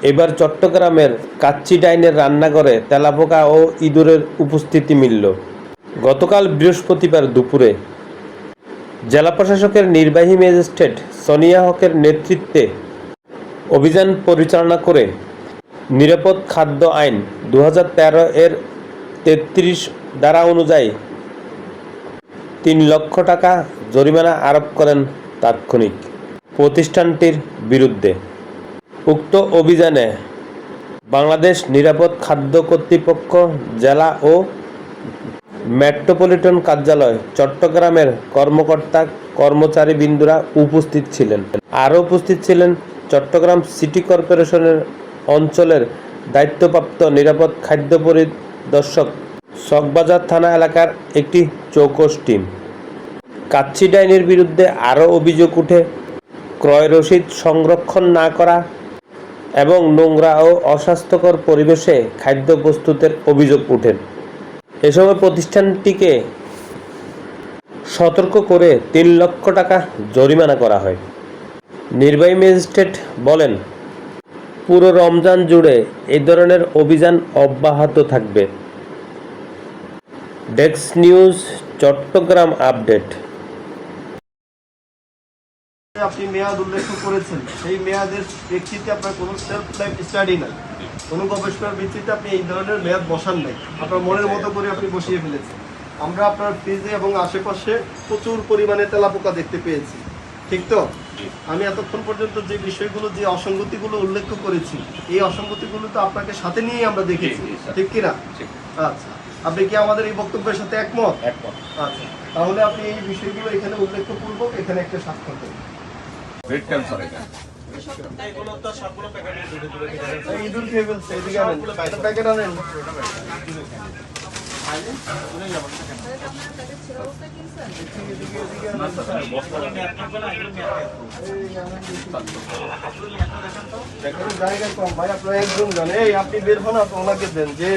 এবার চট্টগ্রামের কাচ্চি ডাইনের রান্নাঘরে তেলাপোকা ও ইঁদুরের উপস্থিতি মিলল। গতকাল বৃহস্পতিবার দুপুরে জেলা প্রশাসকের নির্বাহী ম্যাজিস্ট্রেট সোনিয়া হকের নেতৃত্বে অভিযান পরিচালনা করে নিরাপদ খাদ্য আইন 2013 এর 33 ধারা অনুযায়ী 3 লক্ষ টাকা জরিমানা আরোপ করেন তাৎক্ষণিক প্রতিষ্ঠানটির বিরুদ্ধে। উক্ত অভিযানে বাংলাদেশ নিরাপদ খাদ্য কর্তৃপক্ষ, জেলা ও মেট্রোপলিটন কার্যালয় চট্টগ্রামের কর্মকর্তা কর্মচারীবৃন্দরা উপস্থিত ছিলেন। আরও উপস্থিত ছিলেন চট্টগ্রাম সিটি কর্পোরেশনের অঞ্চলের দায়িত্বপ্রাপ্ত নিরাপদ খাদ্য পরিদর্শক, চকবাজার থানা এলাকার একটি চৌকস টিম। কাচ্চি ডাইনের বিরুদ্ধে আরও অভিযোগ উঠে ক্রয় রসিদ সংরক্ষণ না করা এবং নোংরা ও অস্বাস্থ্যকর পরিবেশে খাদ্য প্রস্তুতের অভিযোগ উঠে। এ সময় প্রতিষ্ঠানটিকে সতর্ক করে 3 লক্ষ টাকা জরিমানা করা হয়। নির্বাহী ম্যাজিস্ট্রেট বলেন, পুরো রমজান জুড়ে এই ধরনের অভিযান অব্যাহত থাকবে। Desk news, Chittagong update. আপনি মেয়াদ উল্লেখ করেছেন, সেই মেয়াদের প্রেক্ষিতে আপনার কোনো সেলফ লাইফ স্টাডি নাই, কোনো গবেষণার ভিত্তিতে আপনি এই ধরনের মেয়াদ বসান নাই, আপনার মনের মতো করে আপনি বসিয়ে ফেলেছেন। আমরা আপনার ফ্রিজে এবং আশেপাশে প্রচুর পরিমাণে তেলাপোকা দেখতে পেয়েছি, ঠিক তো? আমি এতক্ষণ পর্যন্ত যে বিষয়গুলো, যে অসঙ্গতিগুলো উল্লেখ করেছি, এই অসঙ্গতিগুলো তো আপনাকে সাথে নিয়েই আমরা দেখেছি, ঠিক কিনা? আচ্ছা, আপনি কি আমাদের এই বক্তব্যের সাথে একমত? আচ্ছা, তাহলে আপনি এই বিষয়গুলো এখানে উল্লেখপূর্বক এখানে একটা স্বাক্ষর করুন। ইঁদুর খেয়ে ফেলছে, এদিকে আনেন, একটা প্যাকেট আনেন। জায়গা কম ভাই, আপনার একজন জানে, এই আপনি বের হন, ওনাকে দেন যে